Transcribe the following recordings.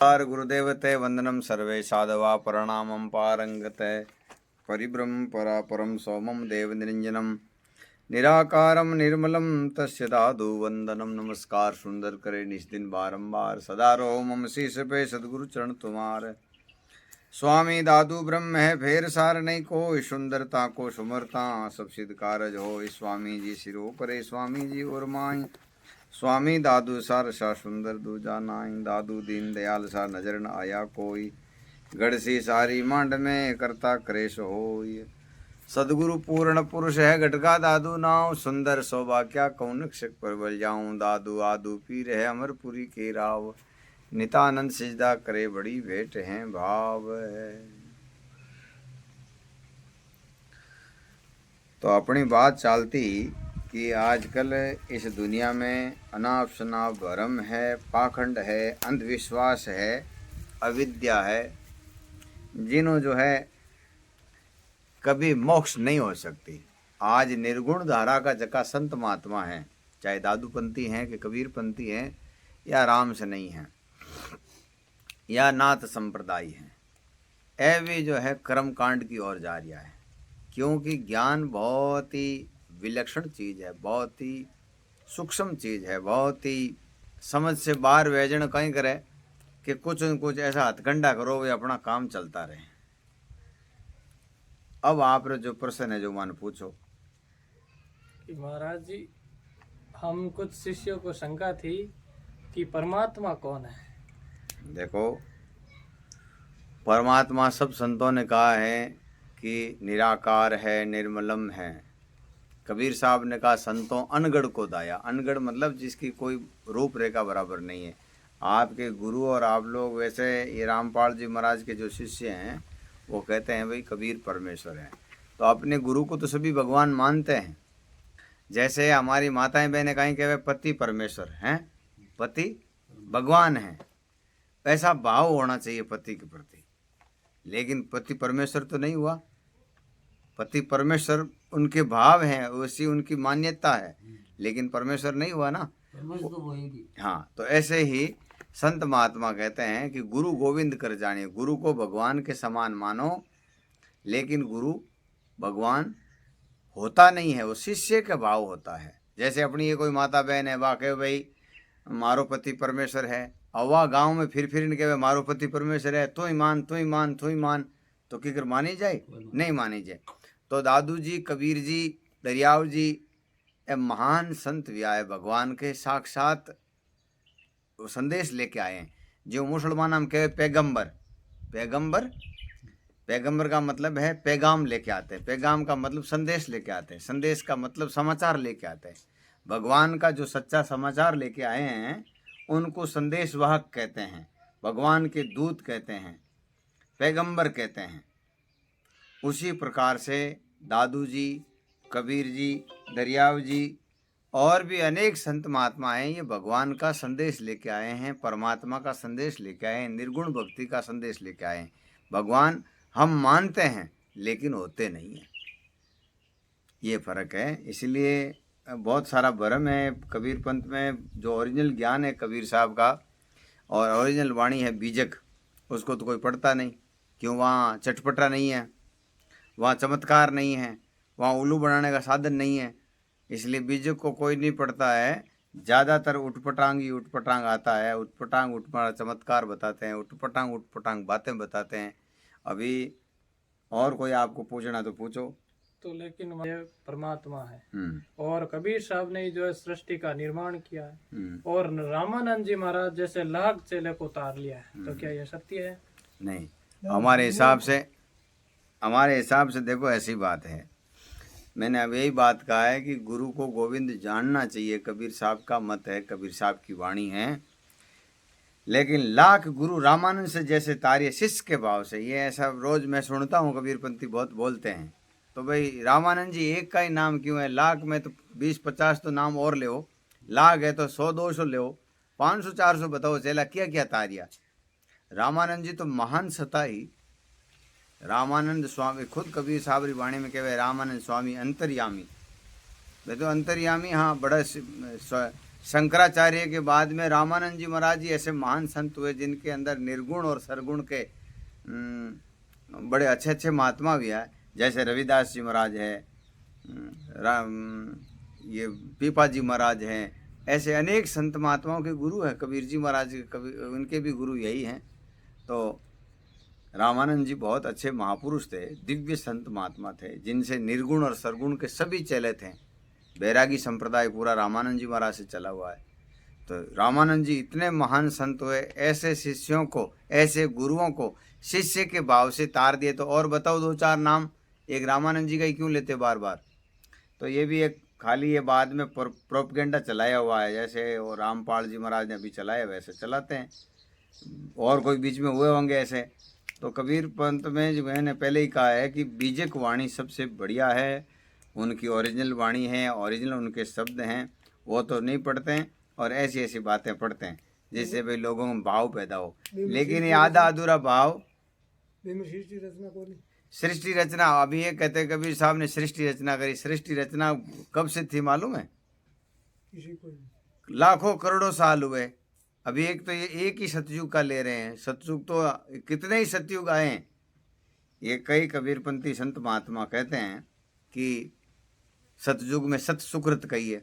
गुरुदेव ते वंदनम सर्वे साधवा प्रणामं पारंगते परिब्रह्म परापरम सोमम देव निरंजनम निराकारम निर्मलम तस्य दादु वंदनम। नमस्कार सुंदर करे निस्दिन बारंबार सदा रहो मम शीश पे सदगुरु चरण तुम्हारे। स्वामी दादू ब्रह्म है फेर सार नहीं को सुंदरता को सुमरता सब सिद्ध कारज हो। स्वामी जी सिरो परे स्वामी जी और माई स्वामी दादू सार सा सुंदर दूजा नाई। दादू दीन दयाल सा नजर न आया कोई गढ़सी सारी मांड में करता क्रेश होय। सदगुरु पूर्ण पुरुष है घटका दादू नाव सुंदर सौभाग्या कौन क्षक पर बल जाऊं। दादू आदू पीर है अमरपुरी के राव नितानंद सिजदा करे बड़ी भेंट हैं भाव। तो अपनी बात चालती कि आजकल इस दुनिया में अनाप शनाप भरम है, पाखंड है, अंधविश्वास है, अविद्या है, जिन्हों जो है कभी मोक्ष नहीं हो सकती। आज निर्गुण धारा का जका संत महात्मा है, चाहे दादूपंथी हैं कि कबीरपंथी हैं या राम से नहीं हैं या नाथ संप्रदाय हैं, ऐ भी जो है कर्म कांड की ओर जा रहा है। क्योंकि ज्ञान बहुत ही विलक्षण चीज़ है, बहुत ही सूक्ष्म चीज़ है, बहुत ही समझ से बाहर व्यजन कहीं करे कि कुछ न कुछ ऐसा हथकंडा करो वे अपना काम चलता रहे। अब आप जो प्रश्न है जो मान पूछो कि महाराज जी, हम कुछ शिष्यों को शंका थी कि परमात्मा कौन है। देखो, परमात्मा सब संतों ने कहा है कि निराकार है, निर्मलम है। कबीर साहब ने कहा संतों अनगढ़ को दाया। अनगढ़ मतलब जिसकी कोई रूपरेखा बराबर नहीं है। आपके गुरु और आप लोग वैसे ये रामपाल जी महाराज के जो शिष्य हैं वो कहते हैं भाई कबीर परमेश्वर है। तो अपने गुरु को तो सभी भगवान मानते हैं। जैसे हमारी माताएं बहनें कहीं कहे पति परमेश्वर हैं, पति भगवान हैं, ऐसा भाव होना चाहिए पति के प्रति। लेकिन पति परमेश्वर तो नहीं हुआ। पति परमेश्वर उनके भाव हैं, वैसी उनकी मान्यता है, लेकिन परमेश्वर नहीं हुआ ना। हाँ, तो ऐसे ही संत महात्मा कहते हैं कि गुरु गोविंद कर जानिए। गुरु को भगवान के समान मानो, लेकिन गुरु भगवान होता नहीं है, वो शिष्य का भाव होता है। जैसे अपनी ये कोई माता बहन है, वाह कहे भाई मारो पति परमेश्वर है, और वह गाँव में फिर कहे मारो पति परमेश्वर है, तू ही मान तू ही मान तू ही मान, तो किकर मानी जाए? नहीं मानी जाए। तो दादू जी, कबीर जी, दरियाव जी ए महान संत भी आए, भगवान के साक्षात संदेश लेके आए हैं। जो मुसलमान हम कहे पैगंबर, पैगंबर पैगंबर का मतलब है पैगाम लेके आते हैं। पैगाम का मतलब संदेश लेके आते हैं। संदेश का मतलब समाचार लेके आते हैं। भगवान का जो सच्चा समाचार लेके आए हैं उनको संदेश वाहक कहते हैं, भगवान के दूत कहते हैं, पैगंबर कहते हैं। उसी प्रकार से दादू जी, कबीर जी, दरियाव जी और भी अनेक संत महात्मा हैं, ये भगवान का संदेश लेके आए हैं, परमात्मा का संदेश लेके आए हैं, निर्गुण भक्ति का संदेश लेके आए हैं। भगवान हम मानते हैं लेकिन होते नहीं हैं, ये फर्क है। इसलिए बहुत सारा भ्रम है कबीर पंथ में। जो ओरिजिनल ज्ञान है कबीर साहब का और ओरिजिनल वाणी है बीजक, उसको तो कोई पढ़ता नहीं। क्यों? वहाँ चटपटा नहीं है, वहाँ चमत्कार नहीं है, वहाँ उल्लू बनाने का साधन नहीं है, इसलिए बीजक को कोई नहीं पढ़ता है। ज़्यादातर उठपटांग ही उठपटांग आता है। उठपटांग उठपटांग चमत्कार बताते हैं, उठपटांग उठपटांग बातें बताते हैं। अभी और कोई आपको पूछना तो पूछो। तो लेकिन ये परमात्मा है और कबीर साहब ने जो है सृष्टि का निर्माण किया है और रामानंद जी महाराज जैसे लाख चेले को उतार लिया है, तो क्या यह सत्य है? नहीं, हमारे हिसाब से देखो ऐसी बात है। मैंने अब यही बात कहा है कि गुरु को गोविंद जानना चाहिए। कबीर साहब का मत है, कबीर साहब की वाणी है। लेकिन लाख गुरु रामानंद से जैसे तारिये शिष्य के भाव से, ये ऐसा रोज मैं सुनता हूँ कबीरपंथी बहुत बोलते हैं। तो भाई रामानंद जी एक का ही नाम क्यों है? लाख में तो 20-50 तो नाम और ले, लाख है तो 100-200 ले, 500-400 बताओ चेला क्या क्या तारिया। रामानंद जी तो महान सता ही। रामानंद स्वामी खुद कबीर साहब री वाणी में कहे रामानंद स्वामी अंतर्यामी। वे तो अंतर्यामी, हाँ, बड़ा शंकराचार्य के बाद में रामानंद जी महाराज जी ऐसे महान संत हुए जिनके अंदर निर्गुण और सरगुण के बड़े अच्छे अच्छे महात्मा भी है। जैसे रविदास जी महाराज है, ये पीपा जी महाराज हैं, ऐसे अनेक संत महात्माओं के गुरु हैं। कबीर जी महाराज उनके भी गुरु यही हैं। तो रामानंद जी बहुत अच्छे महापुरुष थे, दिव्य संत महात्मा थे, जिनसे निर्गुण और सरगुण के सभी चले थे। बैरागी संप्रदाय पूरा रामानंद जी महाराज से चला हुआ है। तो रामानंद जी इतने महान संत हुए, ऐसे शिष्यों को, ऐसे गुरुओं को शिष्य के भाव से तार दिए। तो और बताओ दो चार नाम, एक रामानंद जी का ही क्यों लेते बार बार। तो ये भी एक खाली ये बाद में प्रोपगेंडा चलाया हुआ है, जैसे वो रामपाल जी महाराज ने अभी चलाया वैसे चलाते हैं, और कोई बीच में हुए होंगे ऐसे। तो कबीर पंथ में जो मैंने पहले ही कहा है कि बीजक वाणी सबसे बढ़िया है, उनकी ओरिजिनल वाणी है, ओरिजिनल उनके शब्द हैं, वो तो नहीं पढ़ते हैं और ऐसी ऐसी बातें पढ़ते हैं जिससे भाई लोगों में भाव पैदा हो। लेकिन ये आधा अधूरा भाव, सृष्टि रचना, अभी ये कहते कबीर साहब ने सृष्टि रचना करी। सृष्टि रचना कब से थी मालूम है? लाखों करोड़ों साल हुए। अभी एक तो ये एक ही सतयुग का ले रहे हैं। सतयुग तो कितने ही सतयुग आए हैं। ये कई कबीरपंथी संत महात्मा कहते हैं कि सतयुग में सत सुकृत कही है।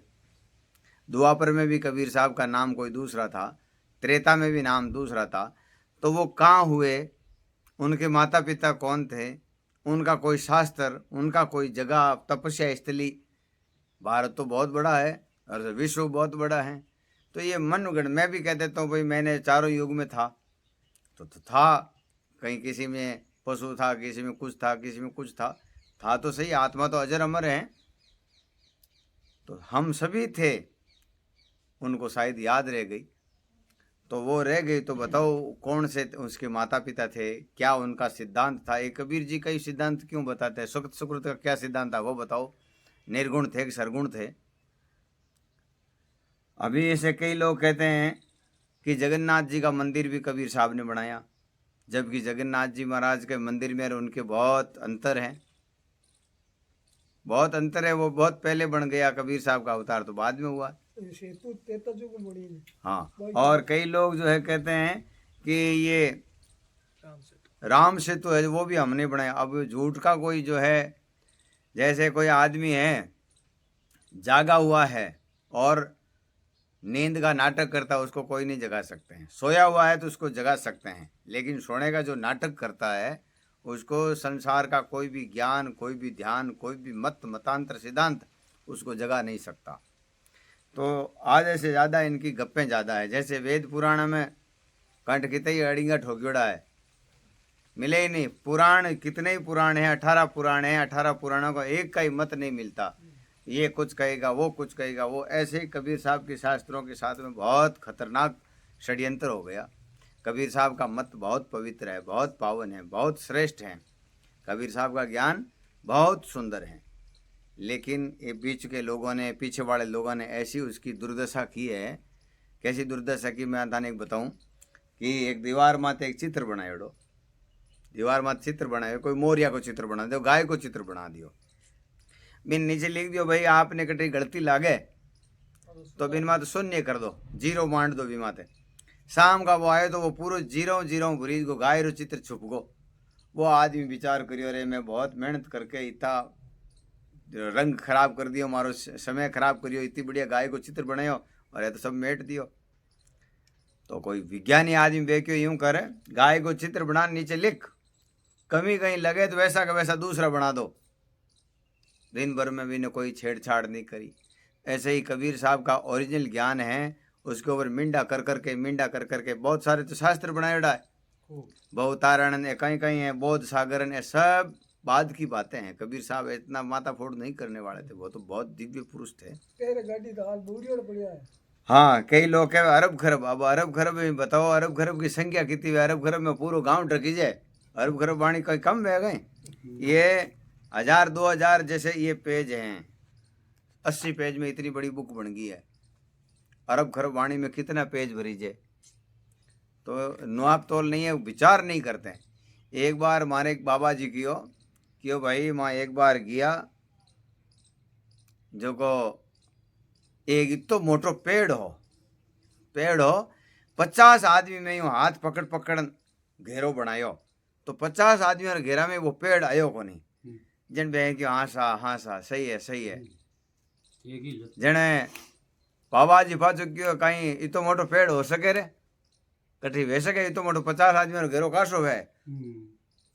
द्वापर में भी कबीर साहब का नाम कोई दूसरा था, त्रेता में भी नाम दूसरा था। तो वो कहाँ हुए, उनके माता पिता कौन थे, उनका कोई शास्त्र, उनका कोई जगह, तपस्या स्थली। भारत तो बहुत बड़ा है और विश्व बहुत बड़ा है। तो ये मनगढ़, मैं भी कह देता हूँ भाई मैंने चारों युग में था, तो था। कहीं किसी में पशु था, किसी में कुछ था, किसी में कुछ था तो सही। आत्मा तो अजर अमर है। तो हम सभी थे, उनको शायद याद रह गई। तो वो रह गई तो बताओ कौन से उसके माता पिता थे, क्या उनका सिद्धांत था। एक कबीर जी कई सिद्धांत क्यों बताते हैं। सुकृत सुकृत का क्या सिद्धांत था वो बताओ। निर्गुण थे कि सरगुण थे। अभी ऐसे कई लोग कहते हैं कि जगन्नाथ जी का मंदिर भी कबीर साहब ने बनाया, जबकि जगन्नाथ जी महाराज के मंदिर में उनके बहुत अंतर है, बहुत अंतर है। वो बहुत पहले बन गया, कबीर साहब का अवतार तो बाद में हुआ। हाँ, और कई लोग जो है कहते हैं कि ये राम सेतु है, वो भी हमने बनाया। अब झूठ का कोई जो है, जैसे कोई आदमी है जागा हुआ है और नींद का नाटक करता है, उसको कोई नहीं जगा सकते हैं। सोया हुआ है तो उसको जगा सकते हैं, लेकिन सोने का जो नाटक करता है उसको संसार का कोई भी ज्ञान, कोई भी ध्यान, कोई भी मतांतर सिद्धांत उसको जगा नहीं सकता। तो आधे से ज़्यादा इनकी गप्पें ज़्यादा है। जैसे वेद पुराण में कंठ कितने ही अड़िंगा ठोक्योड़ा है, मिले ही नहीं। पुराण कितने ही पुराण हैं, 18 पुराण हैं, 18 पुराणों का एक का ही मत नहीं मिलता। ये कुछ कहेगा, वो कुछ कहेगा, वो ऐसे ही कबीर साहब के शास्त्रों के साथ में बहुत खतरनाक षड्यंत्र हो गया। कबीर साहब का मत बहुत पवित्र है, बहुत पावन है, बहुत श्रेष्ठ है। कबीर साहब का ज्ञान बहुत सुंदर है, लेकिन ये बीच के लोगों ने, पीछे वाले लोगों ने ऐसी उसकी दुर्दशा की है। कैसी दुर्दशा की मैं थाने बताऊँ कि एक दीवार माते एक चित्र बनाएड़ो, दीवार माते चित्र बनाए, कोई मोरिया को चित्र बना दो, गाय को चित्र बना दियो, बिन नीचे लिख दियो भाई आपने कटी गलती लागे तो बिन माते शून्य कर दो, जीरो बांट दो भी माते। शाम का वो आए तो वो पूरा जीरो जीरो भरी को गाय रो चित्र छुप गो। वो आदमी विचार करियो रे मैं बहुत मेहनत करके इतना रंग खराब कर दियो, मारो समय खराब करियो, इतनी बढ़िया गाय को चित्र बनायो और ये तो सब मेट दियो। तो कोई विज्ञानी आदमी बेक्यो यूं करे, गाय को चित्र बना, नीचे लिख, कमी कहीं लगे तो वैसा का वैसा दूसरा बना दो। दिन भर में भी ने कोई छेड़छाड़ नहीं करी। ऐसे ही कबीर साहब का ओरिजिनल ज्ञान है, उसके ऊपर मिंडा कर करके बहुत सारे तो शास्त्र बनाए है। बहुतारण है, कहीं कहीं है, बोध सागरन है, सब बाद की बातें हैं। कबीर साहब इतना माथा फोड़ नहीं करने वाले थे, वो तो बहुत दिव्य पुरुष थे। हाँ, कई लोग कहे अरब खरब। अब अरब खरब में बताओ, अरब खरब की संख्या कितनी है? अरब खरब में पूरा गांव ढकी जाए। अरब खरब वाणी कोई कम बह गए। ये 1000 2000 जैसे ये पेज हैं, 80 पेज में इतनी बड़ी बुक बन गई है। अरब खरब वाणी में कितना पेज भरी जाए, तो नुआब तोल नहीं है, विचार नहीं करते। एक बार हमारे एक बाबा जी कियो भाई, मैं एक बार गया जो को एक तो मोटो पेड़ हो 50 आदमी में यूं हाथ पकड़ पकड़ घेरो बनायो तो 50 आदमी और घेरा में वो पेड़ आयो को नहीं जन बे कि हाँ सा सही है जने बाबा जी पाछो क्यों कहीं इतो मोटो पेड़ हो सके रे कठी वे सके इतो मोटो 50 आदमी और घेरो कासो वे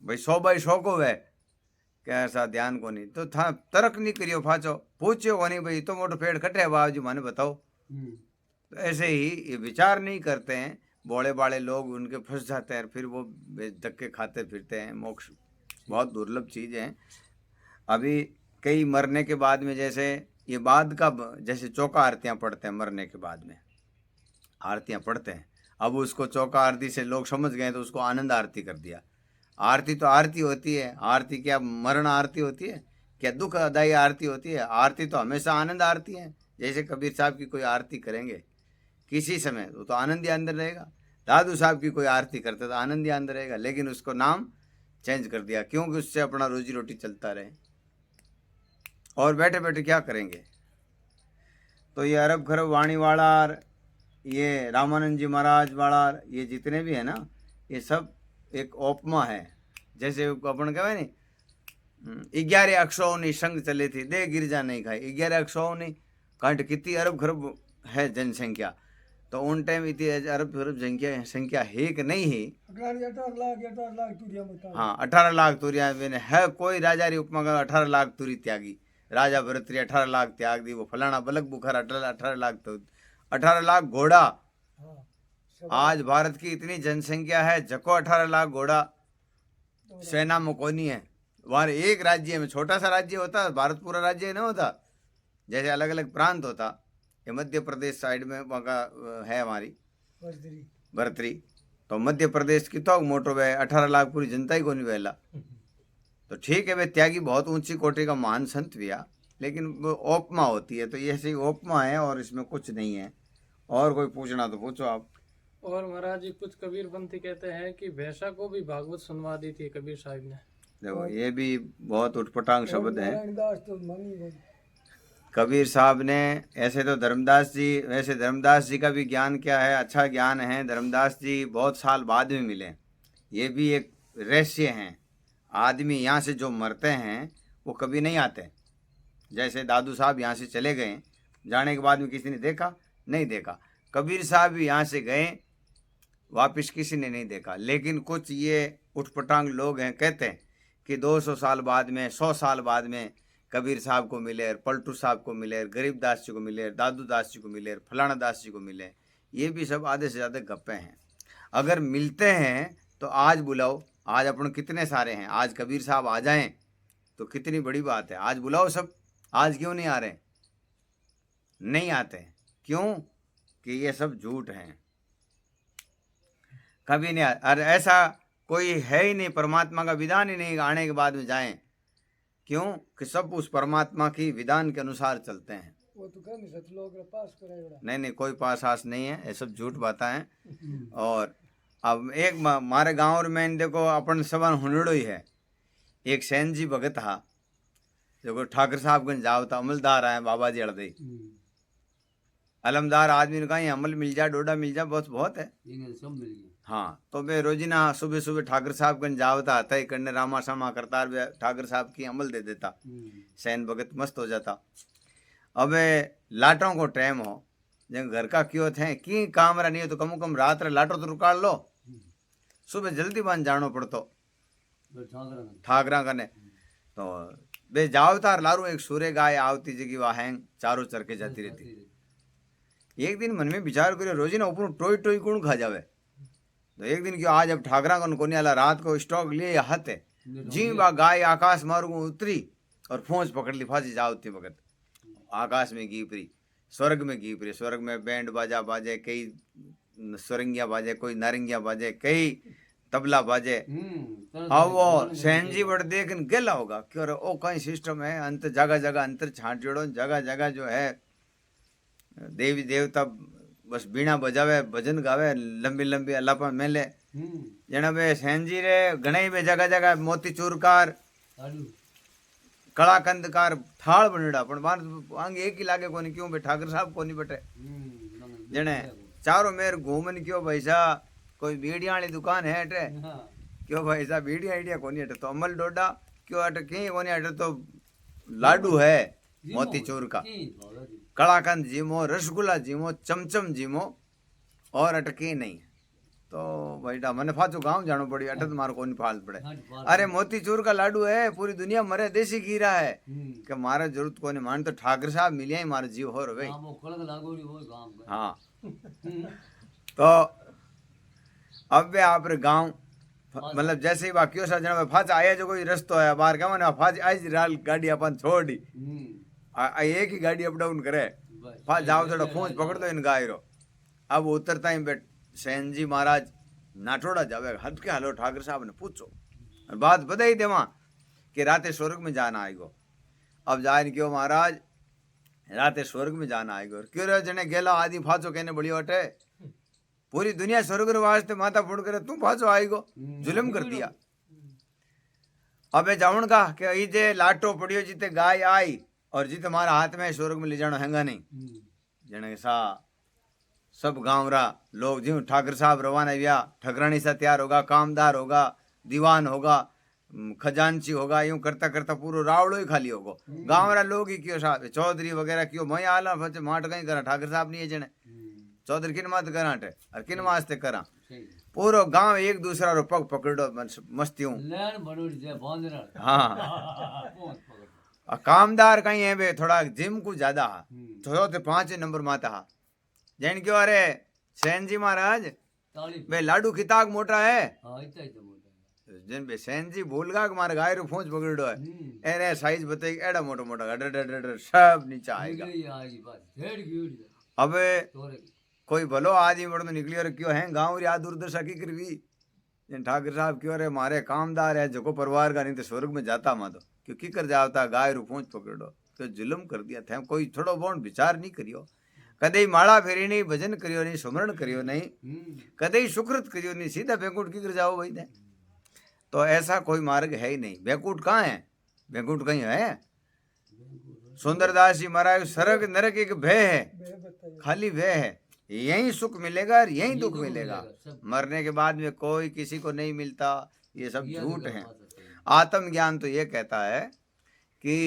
भाई 100 बाई 100 को वे क्या ऐसा ध्यान को नहीं तो था तर्क नहीं करियो फाचो पूछियो को नहीं भाई इतो मोटो पेड़ कटे बाबा जी माने बताओ तो ऐसे ही ये विचार नहीं करते हैं बोले बाले लोग उनके फंस जाते हैं फिर वो धक्के खाते फिरते हैं मोक्ष बहुत दुर्लभ चीज़ है अभी कई मरने के बाद में जैसे ये बाद का जैसे चौका आरतियाँ पढ़ते हैं मरने के बाद में आरतियाँ पढ़ते हैं अब उसको चौका आरती से लोग समझ गए तो उसको आनंद आरती कर दिया आरती तो आरती होती है आरती क्या मरण आरती होती है क्या दुख अदाई आरती होती है आरती तो हमेशा आनंद आरती है जैसे कबीर साहब की कोई आरती करेंगे किसी समय तो आनंद ही अंदर रहेगा दादू साहब की कोई आरती करते तो आनंद ही अंदर रहेगा लेकिन उसको नाम चेंज कर दिया क्योंकि उससे अपना रोजी रोटी चलता रहे और बैठे बैठे क्या करेंगे तो ये अरब खरब वाणी वाला ये रामानंद जी महाराज वाला ये जितने भी है ना ये सब एक उपमा है जैसे अपन कहे नहीं 11 अक्षौनी संग चले थी दे गिरजा नहीं खाई 11 अक्षौनी कांट कितनी अरब खरब है जनसंख्या तो उन टाइम इतनी अरब खरब संख्या है कि नहीं है 18 लाख तुरिया बता हाँ 18 लाख तुरिया है कोई राजा री उपमा का 18 लाख तुरी त्यागी राजा भरतरी 18 लाख त्याग दी वो फलाना बलक बुखार 18 लाख तो 18 लाख घोड़ा आज भारत की इतनी जनसंख्या है जको 18 लाख घोड़ा सेना में कोनी है वहाँ एक राज्य में छोटा सा राज्य होता भारत पूरा राज्य नहीं होता जैसे अलग अलग प्रांत होता ये मध्य प्रदेश साइड में वहाँ का है हमारी भरतरी तो मध्य प्रदेश की तो मोटो वे 18 लाख पूरी जनता ही को नहीं वेला तो ठीक है वे त्यागी बहुत ऊंची कोटि का महान संत भी आ लेकिन वो उपमा होती है तो ये ऐसी उपमा है और इसमें कुछ नहीं है और कोई पूछना तो पूछो आप और महाराज जी कुछ कबीर पंथी कहते हैं कि भैंसा को भी भागवत सुनवा दी थी कबीर साहब ने देखो ये भी बहुत उठपटांग शब्द है तो मनी कबीर साहब ने ऐसे तो धर्मदास जी वैसे धर्मदास जी का भी ज्ञान क्या है अच्छा ज्ञान है धर्मदास जी बहुत साल बाद में मिले ये भी एक रहस्य है आदमी यहाँ से जो मरते हैं वो कभी नहीं आते जैसे दादू साहब यहाँ से चले गए जाने के बाद में किसी ने देखा नहीं देखा कबीर साहब भी यहाँ से गए वापस किसी ने नहीं देखा लेकिन कुछ ये उठपटांग लोग हैं कहते हैं कि 200 साल बाद में 100 साल बाद में कबीर साहब को मिले पलटू साहब को मिले गरीबदास जी को मिले दादू दास जी को मिले फलाना दास जी को मिले ये भी सब आधे से ज़्यादा गप्पे हैं अगर मिलते हैं तो आज बुलाओ आज अपन कितने सारे हैं आज कबीर साहब आ जाएं तो कितनी बड़ी बात है आज बुलाओ सब आज क्यों नहीं आ रहे नहीं आते क्यों कि ये सब झूठ हैं कभी नहीं अरे ऐसा कोई है ही नहीं परमात्मा का विधान ही नहीं आने के बाद में जाएं क्यों कि सब उस परमात्मा की विधान के अनुसार चलते हैं वो तो कम सतलोक पास करेगा नहीं कोई पास आस नहीं है ये सब झूठ बातें हैं और अब एक हमारे गांव में देखो अपन सवन हुनड़ो ही है एक सैन जी भगत हा देखो ठाकर साहब गंज जाओ था अमलदार आए बाबा जी अड़दई अलमदार आदमी ने कहा अमल मिल जाए डोडा मिल जाए बस बहुत है सब मिल गया हाँ तो मैं रोजीना सुबह सुबह ठाकर साहब गंज जावता तय करने रामा सामा करतार ठाकर साहब की अमल दे देता सैन भगत मस्त हो जाता अब लाटों को टाइम हो जब घर का क्यों थे की काम रहा नहीं हो तो कम कम रात रे लाटो तो रुकाल लो सुबह जल्दी बन जानो पड़तो ठाकरा कने तो बे जाओ तार लारू एक सूर्य गाय आवती जगी वह हैंग चारों चर के जाती रहती एक दिन मन में विचार करियो रोजी ना ऊपर टोई टोई कौन खा जावे तो एक दिन क्यों आज अब ठाकरा कौन कोनी आला रात को स्टॉक लिए हाथ है जी बा गाय आकाश मार्ग उतरी और फोंस पकड़ ली फांसी जावती वक्त आकाश में गीपरी स्वर्ग में गीपरी स्वर्ग में बैंड बाजा बाजे कई सुरंगिया बाजे कोई नारंगिया बाजे कई तबला बाजे अब वो सहन जी बड़ देख गेला होगा क्यों ओ कहीं सिस्टम है अंत जगह जगह अंतर छाट जोड़ो जगह जगह जो है देवी देवता बस बीणा बजावे भजन गावे लंबी लंबी अल्लाह मेले जना बे सहन जी रे घणे बे जगह जगह मोती चूरकार कलाकंदकार थाल बनेड़ा पण बार आंग एक ही लागे कोनी क्यों बे ठाकर साहब कोनी बटे जने चारों मेर घूमन क्यों भैसा कोई बीड़िया वाली दुकान है अटे क्यों भैसा बीड़िया आइडिया कोनी अटे तो अमल डोडा क्यों अटे कहीं कोनी अटे तो लाडू है मोतीचूर का कलाकंद जीमो रसगुल्ला जीमो चमचम जीमो और अटके नहीं तो भाईटा मैंने फाचो गांव जानो पड़ी अटक मारो कोनी फाल पड़े अरे मोतीचूर का लाडू है पूरी दुनिया मरे देसी खीरा है कि मारे जरूरत कोनी मान तो ठाकर साहब मिलिया ही मारे जीव हो रहे हाँ तो अब वे आप गांव मतलब जैसे ही बाकी सा जना फाच आया जो कोई रस्तो है बाहर क्या मैंने फाच आज राल गाड़ी अपन छोड़ी एक ही गाड़ी अप डाउन करे फाच जाओ थोड़ा फोन पकड़ दो इन गायरो अब उतरता ही बेट सैन जी महाराज नाटोड़ा जावे हट के हलो ठाकर साहब ने पूछो और बात बताई दे वहां कि राते स्वर्ग में जाना आएगो अब जाए क्यों महाराज राते स्वर्ग में जाना आएगो क्यों रे जने गेला आदि फाचो कहने बड़ी अटे पूरी दुनिया स्वर्ग रे वास्ते माथा फोड़ करे तू फाचो आएगो जुल्म कर दिया अबे जावन का कि ई जे लाटो पड़ियो जीते गाय आई और जीते हमारा हाथ में स्वर्ग में ले जाना हैंगा नहीं जने सा सब गांव रा लोग जी ठाकर साहब रवाना हुआ ठकरानी सा तैयार होगा कामदार होगा दीवान होगा खजांची होगा यूं करता करता पूरा रावड़ो ही खाली होगा गांव रा लोग ही क्यों साहब चौधरी वगैरह क्यों मैं आला फचे माट कहीं करा ठाकर साहब नहीं है जने चौधरी किन मात कराटे और किन वास्ते करा पूरो गांव एक दूसरा रो पग पकड़ो मस्ती हूं हाँ कामदार कहीं है बे थोड़ा जिम को ज्यादा थोड़ा तो 5 नंबर माता हा जैन क्यों अरे सैन जी महाराज बे लाडू किताक मोटा है जन बे सैन जी भूल गा कि मारे गाय रो फोंच पकड़ो है अरे साइज बताई एड़ा मोटा मोटा डर सब नीचे आएगा अबे कोई भलो आदमी बड़ में निकली और क्यों है गांव री दुर्दशा की करवी जन ठाकर साहब क्यों अरे मारे कामदार है जो परिवार का नहीं तो स्वर्ग में जाता मा तो क्यों की कर जाता गाय रो फोंच पकड़ो तो जुल्म कर दिया था कोई थोड़ो बहुत विचार नहीं करियो कदे माला फेरी नहीं भजन करियो नहीं सुमरण करियो नहीं कदे सुकृत करियो नहीं सीधा बैकुंठ की कर जाओ भाई ने तो ऐसा कोई मार्ग है ही नहीं बैकुंठ कहाँ है बैकुंठ कहीं है सुंदरदास जी महाराज सरग नरक एक भय है खाली भय है यही सुख मिलेगा और यही दुख मिलेगा मरने के बाद में कोई किसी को नहीं मिलता ये सब झूठ है आत्मज्ञान तो ये कहता है कि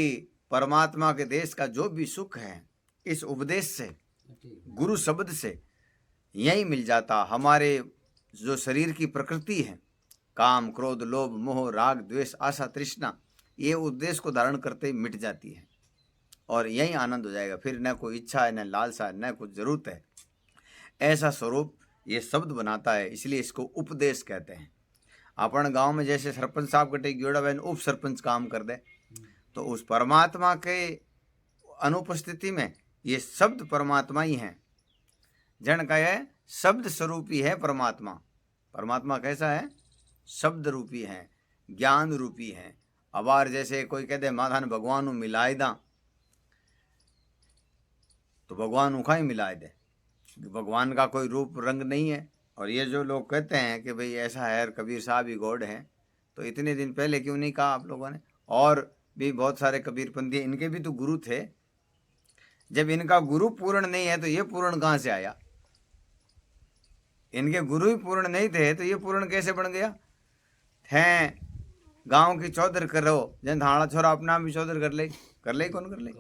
परमात्मा के देश का जो भी सुख है इस उपदेश से गुरु शब्द से यही मिल जाता हमारे जो शरीर की प्रकृति है काम क्रोध लोभ मोह राग द्वेष आशा तृष्णा ये उद्देश्य को धारण करते ही मिट जाती है और यही आनंद हो जाएगा फिर न कोई इच्छा है न लालसा है न कुछ जरूरत है ऐसा स्वरूप ये शब्द बनाता है इसलिए इसको उपदेश कहते हैं अपन गांव में जैसे सरपंच साहब कटे जोड़ा बहन उप सरपंच काम कर दे तो उस परमात्मा के अनुपस्थिति में ये शब्द परमात्मा ही है जन का है शब्द स्वरूपी है परमात्मा परमात्मा कैसा है शब्द रूपी है ज्ञान रूपी है अबार जैसे कोई कहते माथा ने भगवान मिलाए दा तो भगवान उखा ही मिलाए दे भगवान का कोई रूप रंग नहीं है और ये जो लोग कहते हैं कि भाई ऐसा है कबीर साहब ही गॉड हैं तो इतने दिन पहले क्यों नहीं कहा आप लोगों ने और भी बहुत सारे कबीरपंथी इनके भी तो गुरु थे जब इनका गुरु पूर्ण नहीं है तो ये पूर्ण कहाँ से आया इनके गुरु ही पूर्ण नहीं थे तो ये पूर्ण कैसे बन गया हैं गांव की चौधर करो जन थाना छोरा अपना भी चौधर कर ले कौन कर ले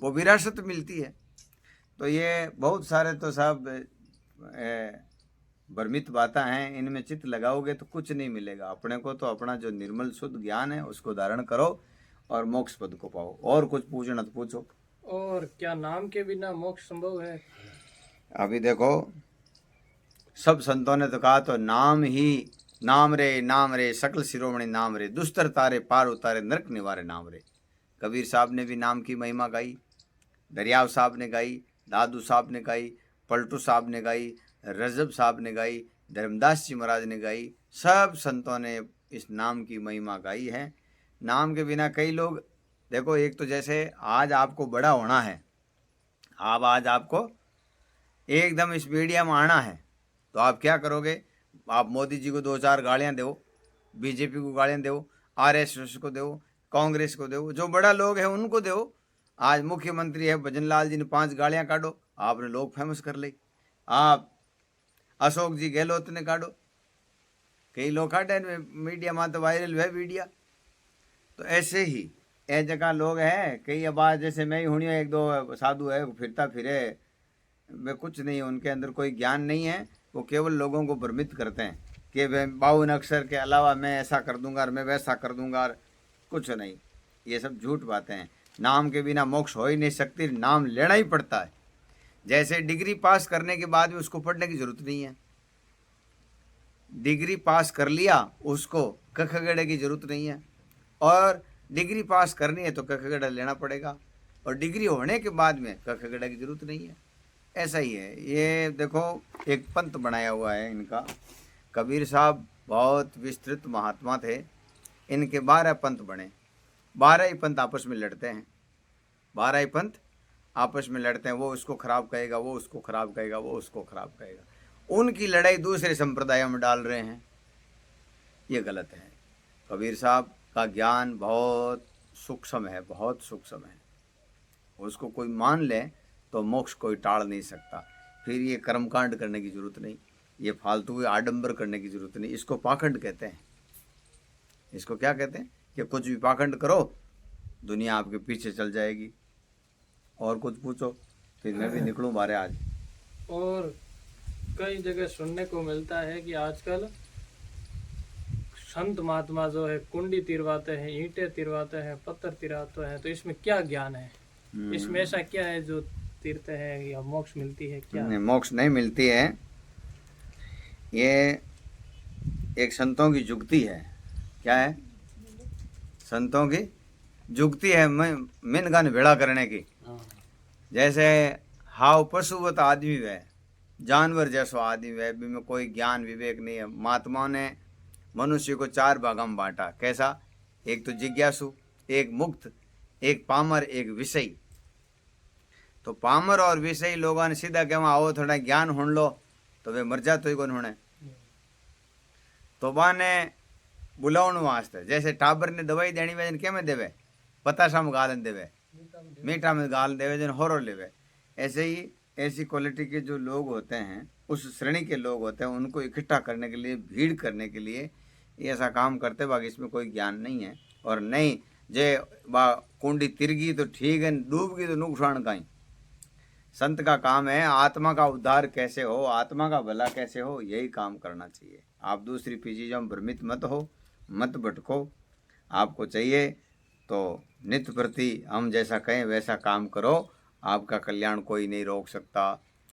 वो विरासत मिलती है तो ये बहुत सारे तो सब भ्रमित बातें हैं इनमें चित्त लगाओगे तो कुछ नहीं मिलेगा अपने को तो अपना जो निर्मल शुद्ध ज्ञान है उसको धारण करो और मोक्ष पद को पाओ और कुछ पूछना तो पूछो और क्या नाम के बिना मोक्ष संभव है अभी देखो सब संतों ने तो कहा तो नाम रे सकल शिरोमणि नाम रे दुस्तर तारे पार उतारे नरक निवारे नाम रे कबीर साहब ने भी नाम की महिमा गाई दरियाव साहब ने गाई दादू साहब ने गाई पलटू साहब ने गाई रजब साहब ने गाई धर्मदास जी महाराज ने गाई सब संतों ने इस नाम की महिमा गाई है नाम के बिना कई लोग देखो एक तो जैसे आज आपको बड़ा होना है अब आज आपको एकदम इस मीडिया में आना है तो आप क्या करोगे आप मोदी जी को 2-4 गालियाँ दो बीजेपी को गालियाँ दो आरएसएस को दो कांग्रेस को दो, जो बड़ा लोग है उनको दो। आज मुख्यमंत्री है भजनलाल जी ने 5 गाड़ियां काटो, आपने लोग फेमस कर ली। आप अशोक जी गहलोत ने काटो, कई लोग काटे मीडिया में तो वायरल है मीडिया। तो ऐसे ही ए जगह लोग हैं कई, अब आज जैसे मैं ही हूँ, एक दो साधु है फिरता फिरे, वे कुछ नहीं, उनके अंदर कोई ज्ञान नहीं है, वो केवल लोगों को भ्रमित करते हैं कि वे 52 अक्षर के अलावा मैं ऐसा कर दूंगा और मैं वैसा कर दूंगा, और कुछ नहीं, ये सब झूठ बातें हैं। नाम के बिना मोक्ष हो ही नहीं सकती, नाम लेना ही पड़ता है। जैसे डिग्री पास करने के बाद में उसको पढ़ने की जरूरत नहीं है, डिग्री पास कर लिया उसको क ख ग की जरूरत नहीं है, और डिग्री पास करनी है तो क ख ग लेना पड़ेगा, और डिग्री होने के बाद में क ख ग की जरूरत नहीं है। ऐसा ही है। ये देखो एक पंथ बनाया हुआ है इनका, कबीर साहब बहुत विस्तृत महात्मा थे, इनके 12 पंथ बने, 12 ही पंथ आपस में लड़ते हैं, 12 ही पंथ आपस में लड़ते हैं। वो उसको खराब कहेगा, वो उसको खराब कहेगा, वो उसको खराब कहेगा, उनकी लड़ाई दूसरे संप्रदायों में डाल रहे हैं, ये गलत है। कबीर साहब का ज्ञान बहुत सूक्ष्म है, बहुत सूक्ष्म है, उसको कोई मान ले तो मोक्ष कोई टाल नहीं सकता। फिर ये कर्मकांड करने की जरूरत नहीं, ये फालतू आडंबर करने की जरूरत नहीं, इसको पाखंड कहते हैं। इसको क्या कहते हैं कि कुछ भी पाखंड करो दुनिया आपके पीछे चल जाएगी। और कुछ पूछो फिर मैं भी निकलूं बाहर आज। और कई जगह सुनने को मिलता है कि आजकल संत महात्मा जो है कुंडी तिरवाते हैं, ईंटें तिरवाते हैं, पत्थर तिरवाते हैं, तो इसमें क्या ज्ञान है? इसमें ऐसा क्या है जो तीरते हैं या मोक्ष मिलती है क्या? नहीं, मोक्ष नहीं मिलती है, ये एक संतों की जुक्ति है। क्या है? संतों की जुक्ति है मिनगन भेड़ा करने की। जैसे हाव पशुवत आदमी है, जानवर जैसा आदमी है, में कोई ज्ञान विवेक नहीं है। महात्माओं ने मनुष्य को 4 भागों में बांटा। कैसा? एक तो जिज्ञासु, एक मुक्त, एक पामर, एक विषयी। तो पामर और विषयी लोगों ने सीधा कहवा आओ थोड़ा ज्ञान हुण लो, तो वे मर जाते कौन होने, तो बाने बुलावन वास्ते। जैसे टाबर ने दवाई देनी वे क्या में देवे, पतासा में गालन देवे, मीठा में गाल देवे, जन होरो लेवे। ऐसे ही ऐसी क्वालिटी के जो लोग होते हैं, उस श्रेणी के लोग होते हैं, उनको इकट्ठा करने के लिए, भीड़ करने के लिए ये ऐसा काम करते। बाकी इसमें कोई ज्ञान नहीं है। और नहीं जे बा कुंडी तिरगी तो ठीक है, डूब गई तो नुकसान कहीं। संत का काम है आत्मा का उद्धार कैसे हो, आत्मा का भला कैसे हो, यही काम करना चाहिए। आप दूसरी चीज़ों में भ्रमित मत हो, मत भटको। आपको चाहिए तो नित्य प्रति हम जैसा कहें वैसा काम करो, आपका कल्याण कोई नहीं रोक सकता।